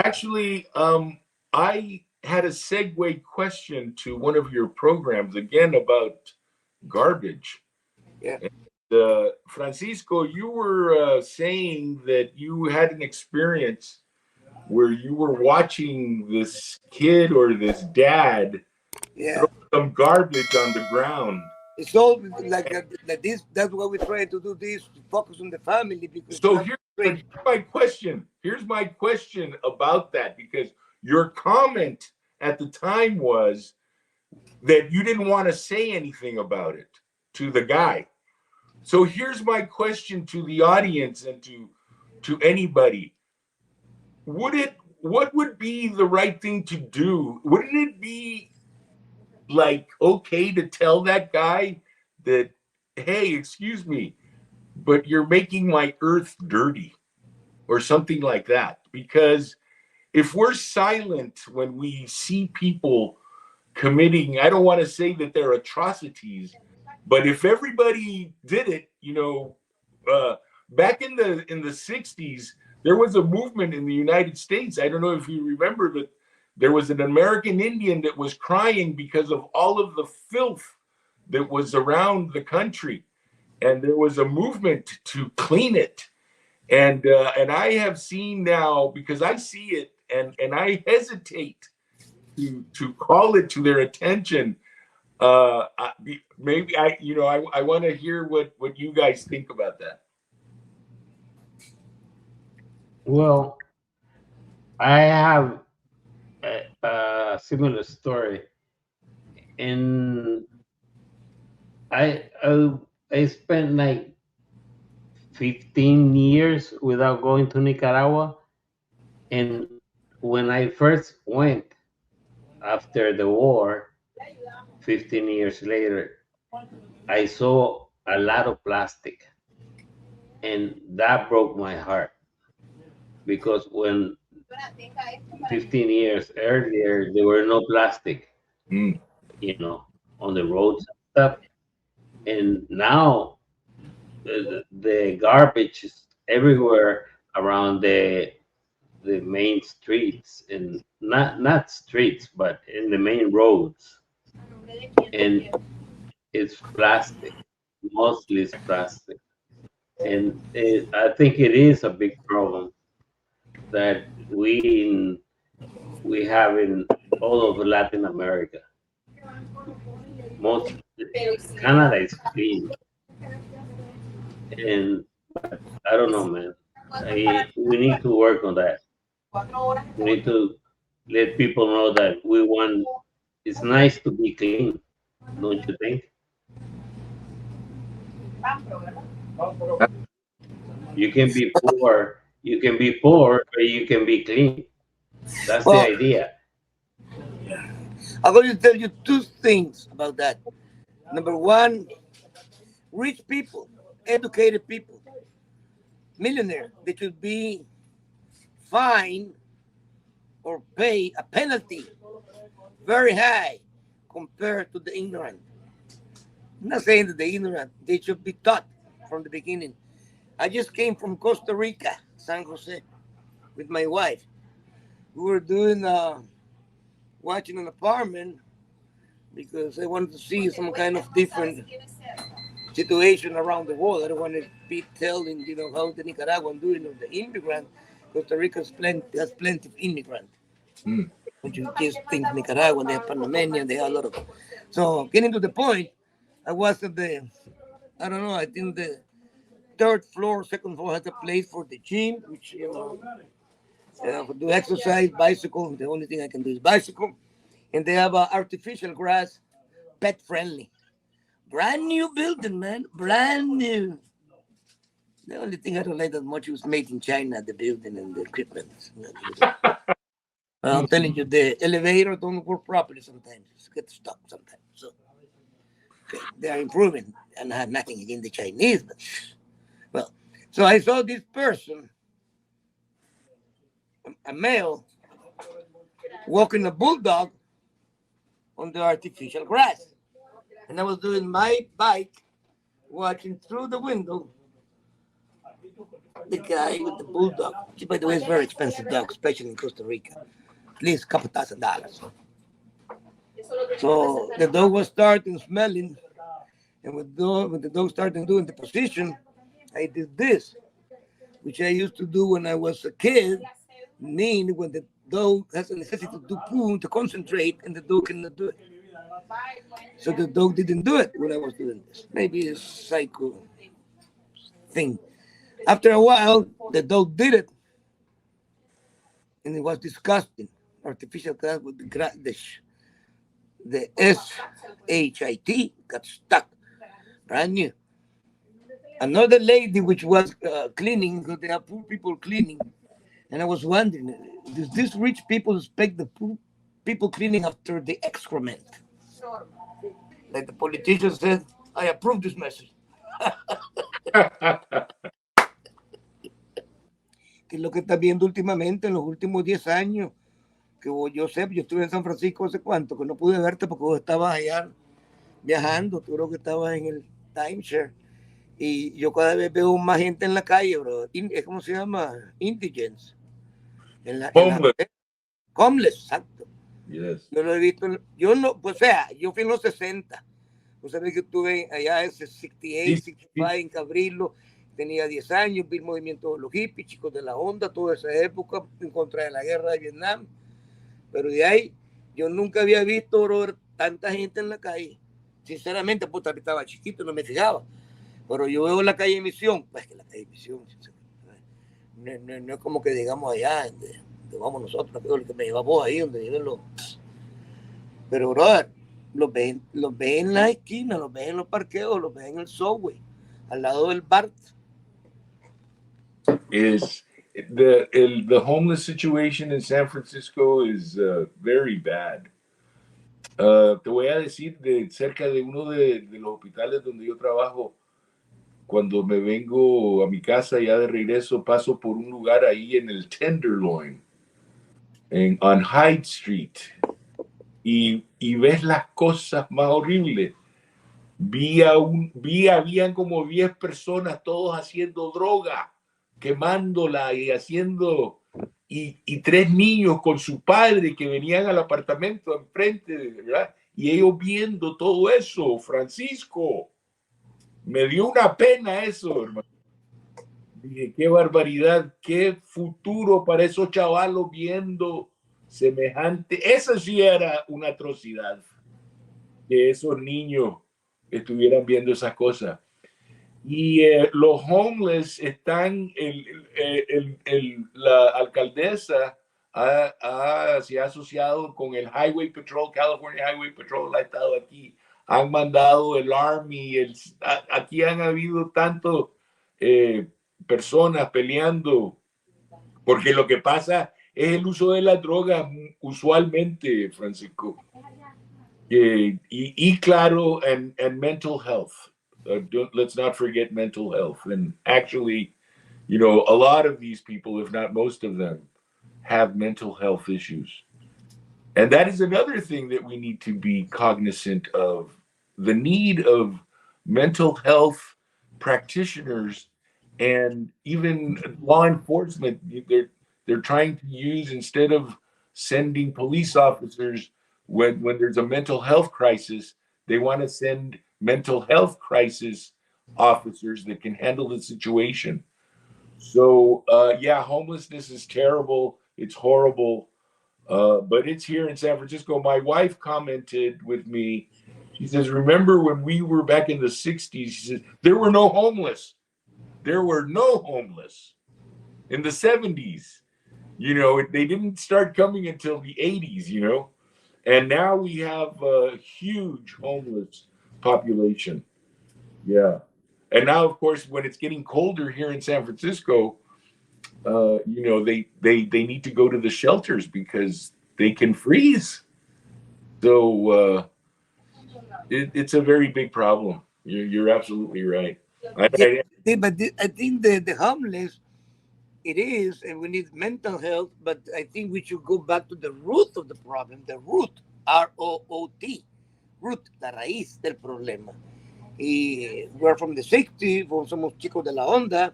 Actually, I had a segue question to one of your programs again about garbage. Yeah. Francisco, you were saying that you had an experience where you were watching this kid or this dad Yeah. throw some garbage on the ground. It's all like this. That's why we try to do this to focus on the family because you So have here, but great. here's my question. Here's my question about that because your comment at the time was that you didn't want to say anything about it to the guy. So here's my question to the audience and to anybody. What would be the right thing to do? Wouldn't it be like okay to tell that guy that, hey, excuse me, but you're making my earth dirty or something like that? Because if we're silent when we see people committing, I don't want to say that they're atrocities, but if everybody did it, back in the 60s, there was a movement in the United States. I don't know if you remember that there was an American Indian that was crying because of all of the filth that was around the country, and there was a movement to clean it. And I have seen now, because I see it, and I hesitate to call it to their attention. Maybe I want to hear what you guys think about that. Well, I have a similar story, and I I, I spent like 15 years without going to Nicaragua, and when I first went after the war, 15 years later, I saw a lot of plastic, and that broke my heart because when 15 years earlier there were no plastic, Mm. on the roads and stuff, and now the garbage is everywhere around the main streets, and not streets but in the main roads, and it's plastic, mostly it's plastic, and I think it is a big problem that we have in all of Latin America. Most Canada is clean, and but I don't know, man. We need to work on that. We need to let people know that we want. It's nice to be clean, don't you think? You can be poor. You can be poor, or you can be clean. That's the Well, idea. I'm going to tell you two things about that. Number one, rich people, educated people, millionaires, they should be fined or pay a penalty very high compared to the ignorant. I'm not saying that the ignorant, they should be taught from the beginning. I just came from Costa Rica, San Jose, with my wife. We were doing watching an apartment because I wanted to see some kind of different situation around the world. I don't want to be telling, how the Nicaraguan doing or the immigrant. Costa Rica has plenty of immigrant. Mm. Which you just think Nicaraguan, they have Panamanian, they have a lot of. So getting to the point, I was at I don't know, I think the third floor, second floor has a place for the gym, which, do exercise, bicycle. The only thing I can do is bicycle. And they have artificial grass, pet friendly. Brand new building, man. Brand new. The only thing I don't like that much was made in China, the building and the equipment. I'm telling you, the elevator don't work properly sometimes. It's get stuck sometimes. So okay, they are improving, and I have nothing against the Chinese, but well. So I saw this person, a male, walking a bulldog on the artificial grass, and I was doing my bike, watching through the window, The guy with the bulldog, which by the way is a very expensive dog, especially in Costa Rica, at least a couple $1,000. So the dog was starting smelling, and when the dog started doing the position, I did this, which I used to do when I was a kid, mean when the dog has a necessity to do poo to concentrate and the dog cannot do it. So the dog didn't do it when I was doing this. Maybe a psycho thing. After a while, the dog did it, and it was disgusting. Artificial grass with the SHIT got stuck, brand new. Another lady which was cleaning, because there are poor people cleaning, and I was wondering, does this rich people expect the poor people cleaning after the excrement? Like the politician said, I approve this message. Que es lo que está viendo últimamente en los últimos 10 años. Que yo sé, yo estuve en San Francisco hace cuánto, que no pude verte porque vos estabas allá viajando, tú creo que estabas en el timeshare. Y yo cada vez veo más gente en la calle, bro. ¿Cómo se llama? Indigents. Homeless. Homeless, exacto. Yes. Yo lo he visto. Yo no, pues o sea, yo fui en los 60. Vos sabés que estuve allá en 68, 65 en Cabrilo. Tenía 10 años, vi el movimiento de los hippies, chicos de la onda, toda esa época en contra de la guerra de Vietnam. Pero de ahí, yo nunca había visto, bro, tanta gente en la calle. Sinceramente, pues estaba chiquito, no me fijaba. Pero yo veo la calle Misión, pues que la calle Misión no es como que digamos allá donde vamos nosotros, que me lleva vos ahí, donde viven los. Pero, brother, los ven en la esquina, los ven en los parqueos, los ven en el subway, al lado del bar. Is the homeless situation in San Francisco is very bad. Te voy a decir de cerca de uno de los hospitales donde yo trabajo. Cuando me vengo a mi casa ya de regreso, paso por un lugar ahí en el Tenderloin, on Hyde Street, y ves las cosas más horribles. Habían como 10 personas todos haciendo droga, quemándola y haciendo, y 3 niños con su padre que venían al apartamento enfrente, ¿verdad? Y ellos viendo todo eso, Francisco. Me dio una pena eso, hermano. Dije, qué barbaridad, qué futuro para esos chavalos viendo semejante. Eso sí era una atrocidad, que esos niños estuvieran viendo esas cosas. Y los homeless están, la alcaldesa se ha asociado con el Highway Patrol, California Highway Patrol ha estado aquí, han mandado el Army, aquí han habido tantos personas peleando, porque lo que pasa es el uso de las drogas usualmente, Francisco. Y claro, and mental health. Let's not forget mental health. And actually, a lot of these people, if not most of them, have mental health issues. And that is another thing that we need to be cognizant of, the need of mental health practitioners and even law enforcement. They're trying to use, instead of sending police officers when there's a mental health crisis, they want to send mental health crisis officers that can handle the situation. So yeah, homelessness is terrible. It's horrible. But it's here in San Francisco. My wife commented with me. She says, remember when we were back in the 60s? She says, there were no homeless. There were no homeless in the 70s. They didn't start coming until the 80s, And now we have a huge homeless population. Yeah. And now, of course, when it's getting colder here in San Francisco, they need to go to the shelters because they can freeze. So it's a very big problem. You're absolutely right. But I think the homeless, it is, and we need mental health, but I think we should go back to the root of the problem, the root, ROOT, root, la raíz del problema. Y we're from the 60s, somos chicos de la onda,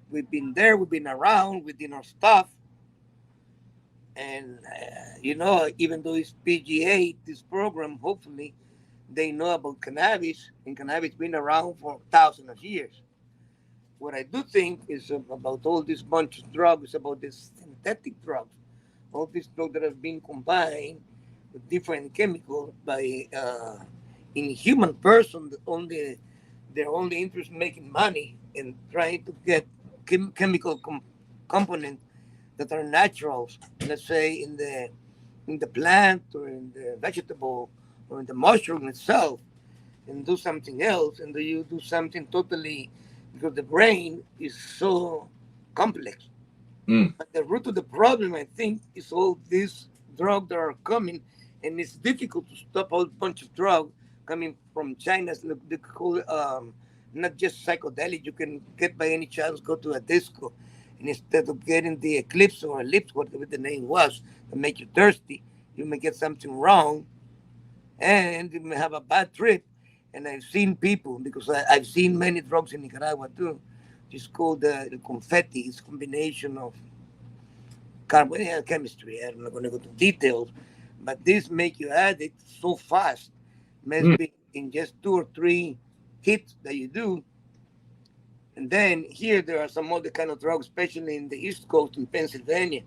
We've been there, we've been around, we did our stuff, and even though it's PGA, this program, hopefully they know about cannabis, and cannabis been around for thousands of years. What I do think is about all this bunch of drugs, about this synthetic drugs, all these drugs that have been combined with different chemicals by in human person. Only their only interest in making money and trying to get chemical components that are naturals. Let's say in the plant or in the vegetable or in the mushroom itself, and do something else, and do you do something totally because the brain is so complex. Mm. But the root of the problem, I think, is all these drugs that are coming, and it's difficult to stop a whole bunch of drugs coming from China. They call not just psychedelic. You can get by any chance go to a disco, and instead of getting the eclipse or ellipse, whatever the name was, to make you thirsty, you may get something wrong, and you may have a bad trip. And I've seen people because I've seen many drugs in Nicaragua too. It's called the confetti. It's a combination of carbon chemistry. I'm not going to go to details, but this make you addict so fast. Mm. Maybe in just two or three hits that you do. And then here there are some other kind of drugs, especially in the East Coast in Pennsylvania.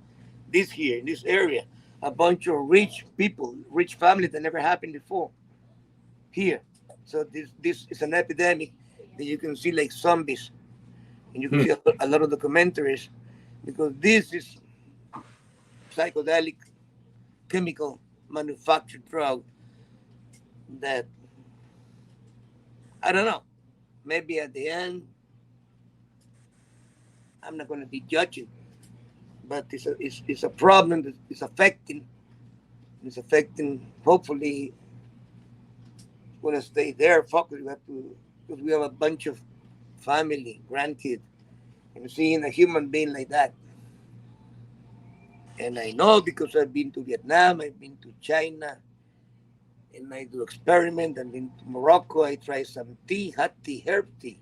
This here in this area, a bunch of rich people, rich families that never happened before here. So this is an epidemic that you can see like zombies, and you can Mm. see a lot of documentaries because this is psychedelic chemical manufactured drug that I don't know. Maybe at the end, I'm not going to be judging, but it's a problem that is affecting. It's affecting. Hopefully, it's going to stay there. Focus. We have to because we have a bunch of family, grandkids, and seeing a human being like that. And I know because I've been to Vietnam, I've been to China, and I do experiment. I've been to Morocco. I try some tea, hot tea, herb tea.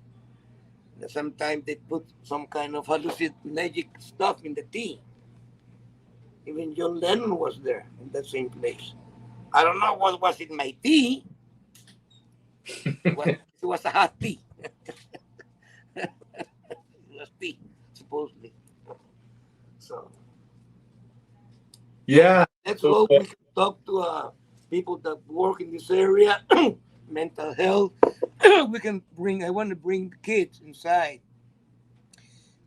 Sometimes they put some kind of hallucinogenic stuff in the tea. Even John Lennon was there in that same place. I don't know what was in my tea. It was a hot tea. It was tea, supposedly. So let's, Yeah. let's So, hope we can talk to people that work in this area, mental health. We can bring. I want to bring the kids inside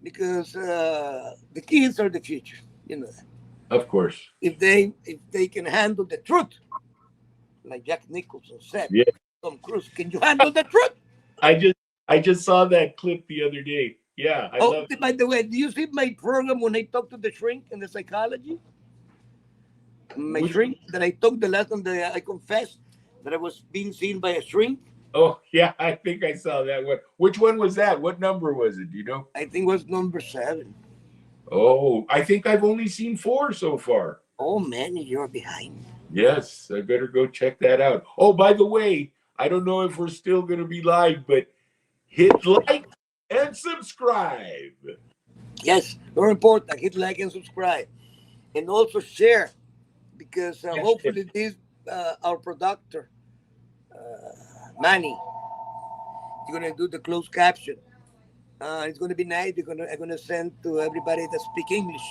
because the kids are the future. You know, of course. if they can handle the truth, like Jack Nicholson said, Yeah. Tom Cruise, can you handle the truth? I just I just saw that clip the other day. Yeah, I Oh, love by the way, do you see my program when I talk to the shrink in the psychology? My which shrink that I took the last time that I confessed that I was being seen by a shrink. oh yeah, I think I saw that one. Which one was that? What number was it? Do you know? I think it was number 7. Oh, I think I've only seen 4 so far. Oh man, you're behind. Yes, I better go check that out. Oh, by the way, I don't know if we're still going to be live, but hit like and subscribe. Yes, very important. Hit like and subscribe, and also share because Yes, hopefully this our producer Manny is gonna do the closed caption. It's gonna be nice. I'm gonna send to everybody that speak English.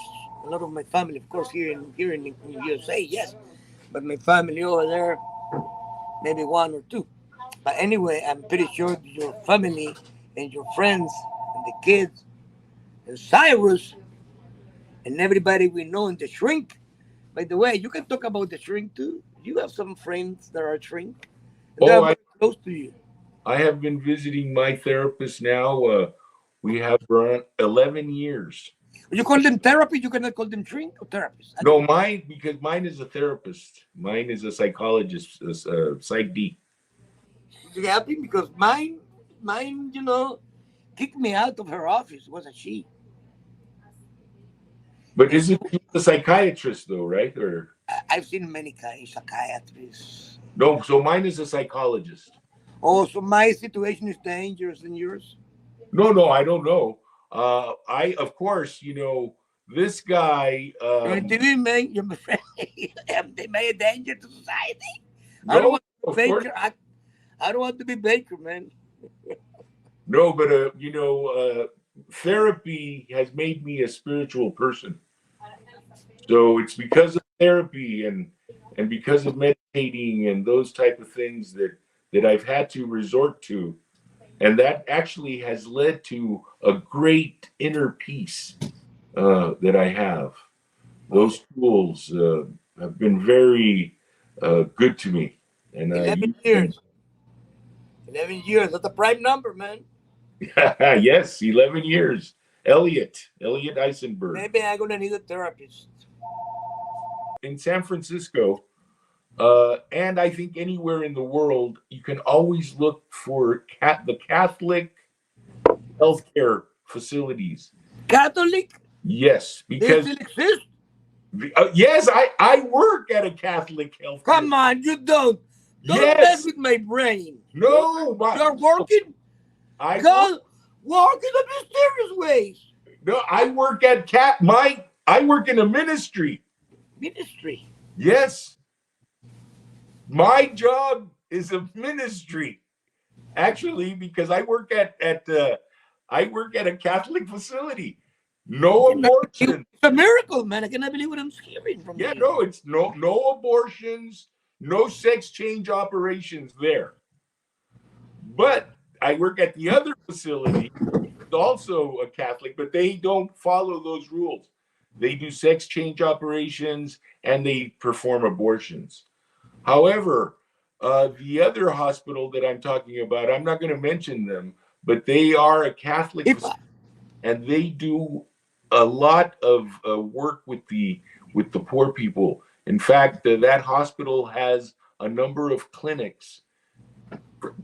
A lot of my family, of course, here in USA, yes, but my family over there, maybe one or two. But anyway, I'm pretty sure your family and your friends and the kids and Cyrus and everybody we know in the shrink. By the way, you can talk about the shrink too. You have some friends that are shrink and they Oh, are very close to you. I have been visiting my therapist now. We have run 11 years. You call them therapy, you cannot call them shrink or therapists. I don't No, know. mine, because mine is a therapist. Mine is a psychologist, psych D. She's happy because mine, kicked me out of her office. It was a she. But And isn't she a psychiatrist though, right? Or I've seen many kinds psychiatrists. no, so mine is a psychologist. Oh, so my situation is dangerous than yours? No, no, I don't know. I, of course, this guy. You're in TV, man. You're my friend. They may a danger to society. I don't No, want to of be course, Baker. I don't want to be Baker, man. no, but therapy has made me a spiritual person. So it's because of therapy and because of meditating and those type of things that I've had to resort to, and that actually has led to a great inner peace that I have. Those tools have been very good to me, and I 11 use them. years. 11 years. That's a prime number, man. Yes, 11 years. Elliot Eisenberg Maybe I'm going to need a therapist. in San Francisco. And I think anywhere in the world, you can always look for the Catholic healthcare facilities. Catholic? Yes, They because still exist? yes, I work at a Catholic healthcare. Come on, you don't. Don't mess Yes, with my brain. no, You're working? I God, walk in the mysterious ways. no, I work at I work in a ministry. Ministry. Yes, my job is a ministry. Actually, because I work at a Catholic facility. No abortion. It's a miracle, man. I cannot believe what I'm hearing from Yeah, you. no, it's no abortions, no sex change operations there. But I work at the other facility, it's also a Catholic, but they don't follow those rules. They do sex change operations and they perform abortions. However, the other hospital that I'm talking about, I'm not going to mention them, but they are a Catholic If facility, and they do a lot of work with the poor people. In fact, that hospital has a number of clinics,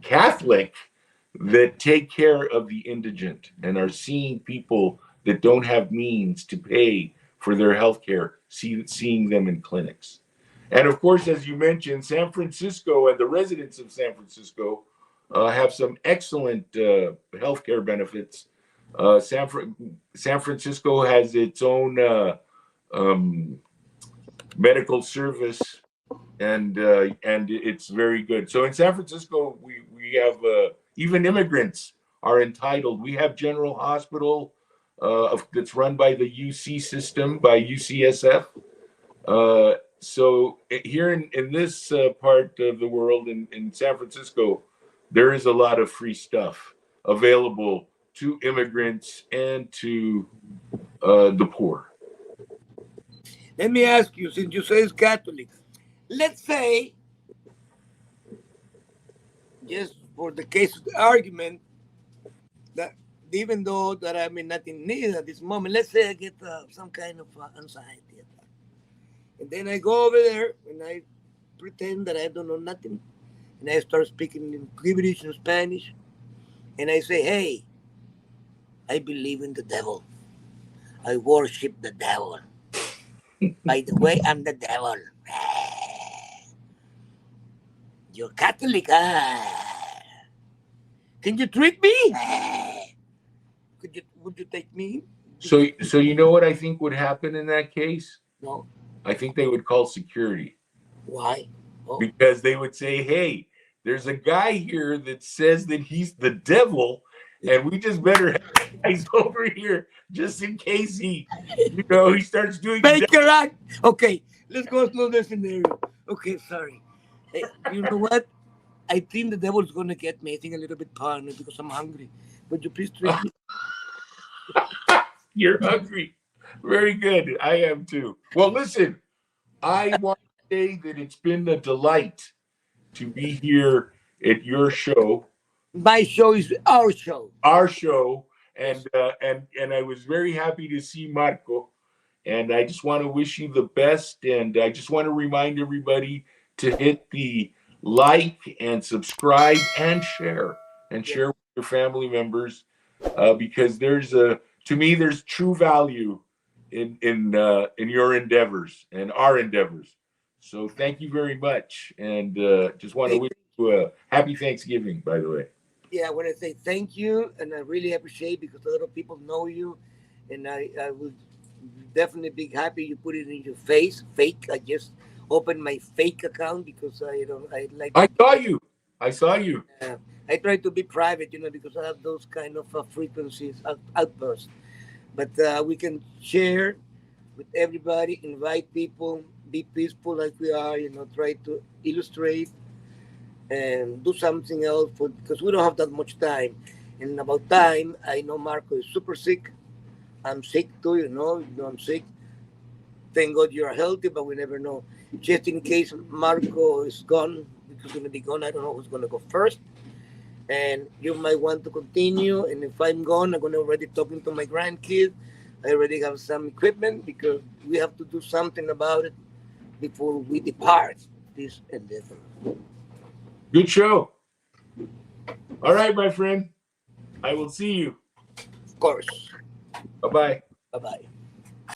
Catholic, that take care of the indigent and are seeing people that don't have means to pay for their health care, seeing them in clinics. And of course, as you mentioned, San Francisco and the residents of San Francisco have some excellent healthcare benefits. San Francisco has its own um, medical service, and it's very good. So in San Francisco, we have even immigrants are entitled. We have General Hospital that's run by the UC system by UCSF. So here in this part of the world in San Francisco, there is a lot of free stuff available to immigrants and to the poor. let me ask you, since you say it's Catholic, let's say, just for the case of the argument, that even though that I'm in not in need at this moment, let's say I get some kind of anxiety attack. And then I go over there and I pretend that I don't know nothing. And I start speaking in gibberish in Spanish. And I say, hey, I believe in the devil. I worship the devil. By the way, I'm the devil. You're Catholic, ah. Can you treat me? Would you take me? So you know what I think would happen in that case? No. I think they would call security Why? Oh. because they would say, "Hey, there's a guy here that says that he's the devil, and we just better have guys over here just in case he starts doing." Baker Act. Okay, let's go through the scenario. Okay, sorry. Hey, you know what? I think the devil's gonna get me. I think a little bit paranoid because I'm hungry. Would you please treat me? You're hungry. Very good. I am too. Well, listen, I want to say that it's been a delight to be here at your show, My show is our show. our show, and I was very happy to see Marco. And I just want to wish you the best. And I just want to remind everybody to hit the like and subscribe and Yeah. share with your family members, because to me there's true value in your endeavors and our endeavors. So thank you very much, and just want to Hey, wish you a happy Thanksgiving, by the way. Yeah, I want to say thank you, and I really appreciate because a lot of people know you, and I would definitely be happy you put it in your face. Fake. I just opened my fake account because I don't. I like I to. saw you. I saw you. I try to be private, because I have those kind of frequencies outbursts. But we can share with everybody, invite people, be peaceful like we are. Try to illustrate and do something else for because we don't have that much time. And about time, I know Marco is super sick. I'm sick too, I'm sick. Thank God you're healthy, but we never know. Just in case Marco is gone, because he's gonna be gone. I don't know who's gonna go first. And you might want to continue. And if I'm gone, I'm gonna already talking to my grandkids. I already have some equipment because we have to do something about it before we depart this endeavor. Good show. All right, my friend. I will see you. Of course. Bye bye. Bye bye.